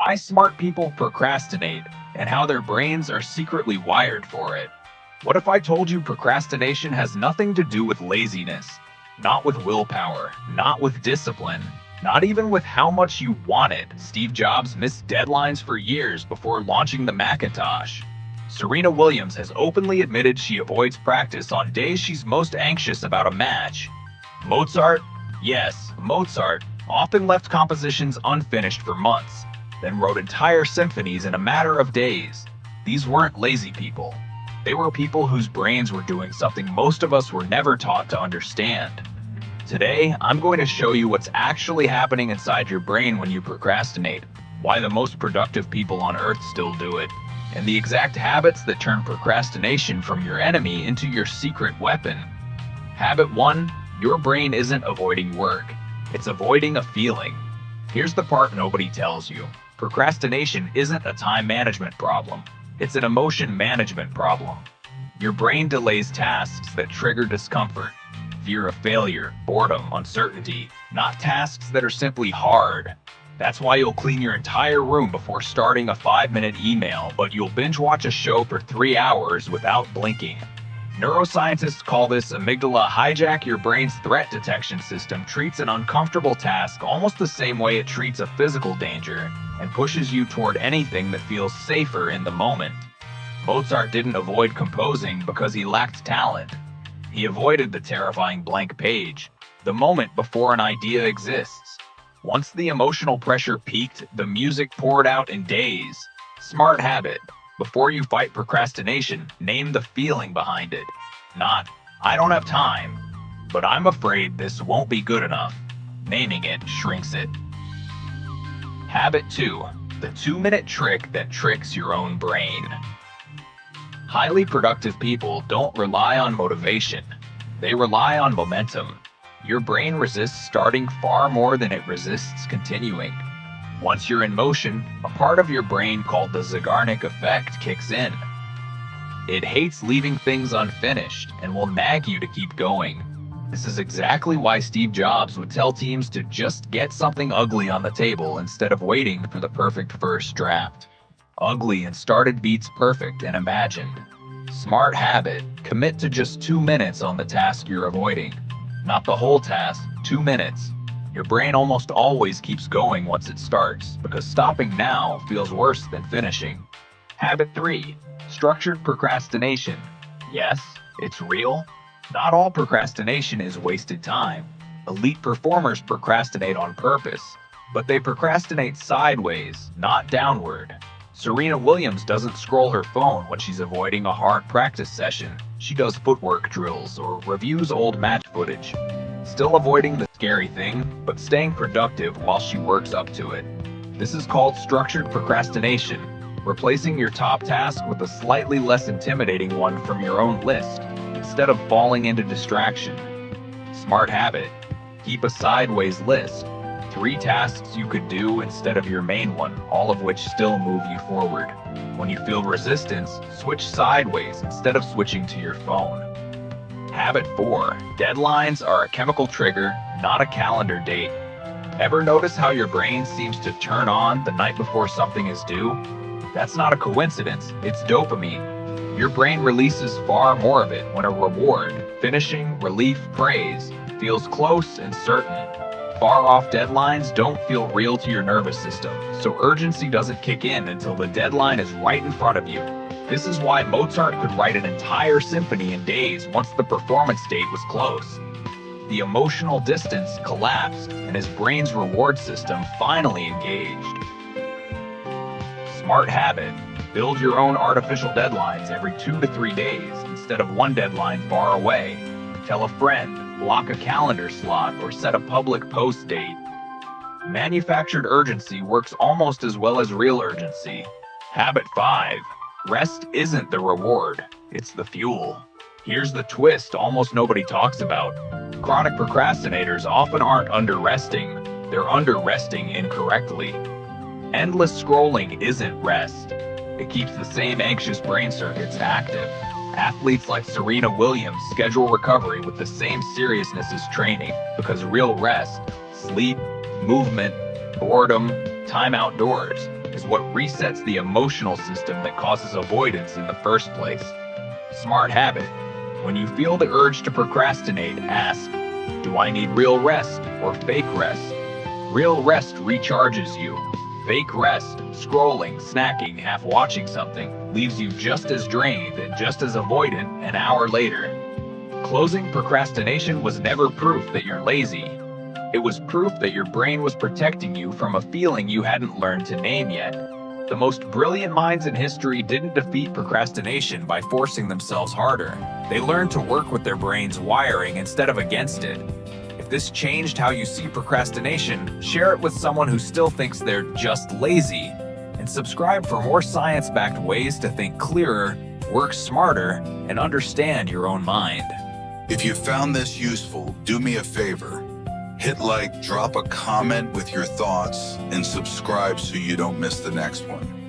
Why smart people procrastinate and how their brains are secretly wired for it. What if I told you procrastination has nothing to do with laziness, not with willpower, not with discipline, not even with how much you want it? Steve Jobs missed deadlines for years before launching the Macintosh. Serena Williams has openly admitted she avoids practice on days she's most anxious about a match. Mozart, yes, Mozart, often left compositions unfinished for months, then wrote entire symphonies in a matter of days. These weren't lazy people. They were people whose brains were doing something most of us were never taught to understand. Today, I'm going to show you what's actually happening inside your brain when you procrastinate, why the most productive people on earth still do it, and the exact habits that turn procrastination from your enemy into your secret weapon. Habit 1, your brain isn't avoiding work. It's avoiding a feeling. Here's the part nobody tells you. Procrastination isn't a time management problem. It's an emotion management problem. Your brain delays tasks that trigger discomfort, fear of failure, boredom, uncertainty, not tasks that are simply hard. That's why you'll clean your entire room before starting a 5-minute email, but you'll binge watch a show for 3 hours without blinking. Neuroscientists call this amygdala hijack. Your brain's threat detection system treats an uncomfortable task almost the same way it treats a physical danger and pushes you toward anything that feels safer in the moment. Mozart didn't avoid composing because he lacked talent. He avoided the terrifying blank page, the moment before an idea exists. Once the emotional pressure peaked, the music poured out in days. Smart habit. Before you fight procrastination, name the feeling behind it. Not, I don't have time, but I'm afraid this won't be good enough. Naming it shrinks it. Habit 2, the 2-minute trick that tricks your own brain. Highly productive people don't rely on motivation. They rely on momentum. Your brain resists starting far more than it resists continuing. Once you're in motion, a part of your brain called the Zeigarnik Effect kicks in. It hates leaving things unfinished and will nag you to keep going. This is exactly why Steve Jobs would tell teams to just get something ugly on the table instead of waiting for the perfect first draft. Ugly and started beats perfect and imagined. Smart habit, commit to just 2 minutes on the task you're avoiding. Not the whole task, 2 minutes. Your brain almost always keeps going once it starts, because stopping now feels worse than finishing. Habit 3, structured procrastination. Yes, it's real. Not all procrastination is wasted time. Elite performers procrastinate on purpose, but they procrastinate sideways, not downward. Serena Williams doesn't scroll her phone when she's avoiding a hard practice session. She does footwork drills or reviews old match footage. Still avoiding the scary thing, but staying productive while she works up to it. This is called structured procrastination, replacing your top task with a slightly less intimidating one from your own list, instead of falling into distraction. Smart habit, keep a sideways list. 3 tasks you could do instead of your main one, all of which still move you forward. When you feel resistance, switch sideways instead of switching to your phone. Habit 4, deadlines are a chemical trigger, not a calendar date. Ever notice how your brain seems to turn on the night before something is due? That's not a coincidence, it's dopamine. Your brain releases far more of it when a reward, finishing, relief, praise, feels close and certain. Far-off deadlines don't feel real to your nervous system, so urgency doesn't kick in until the deadline is right in front of you. This is why Mozart could write an entire symphony in days once the performance date was close. The emotional distance collapsed, and his brain's reward system finally engaged. Smart habit, build your own artificial deadlines every 2 to 3 days instead of one deadline far away. Tell a friend, block a calendar slot, or set a public post date. Manufactured urgency works almost as well as real urgency. Habit 5. Rest isn't the reward, it's the fuel. Here's the twist almost nobody talks about. Chronic procrastinators often aren't under-resting, they're under-resting incorrectly. Endless scrolling isn't rest. It keeps the same anxious brain circuits active. Athletes like Serena Williams schedule recovery with the same seriousness as training because real rest, sleep, movement, boredom, time outdoors is what resets the emotional system that causes avoidance in the first place. Smart habit. When you feel the urge to procrastinate, ask, do I need real rest or fake rest? Real rest recharges you. Fake rest, scrolling, snacking, half watching something, leaves you just as drained and just as avoidant an hour later. Closing procrastination was never proof that you're lazy. It was proof that your brain was protecting you from a feeling you hadn't learned to name yet. The most brilliant minds in history didn't defeat procrastination by forcing themselves harder. They learned to work with their brain's wiring instead of against it. If this changed how you see procrastination, share it with someone who still thinks they're just lazy. And subscribe for more science-backed ways to think clearer, work smarter, and understand your own mind. If you found this useful, do me a favor. Hit like, drop a comment with your thoughts, and subscribe so you don't miss the next one.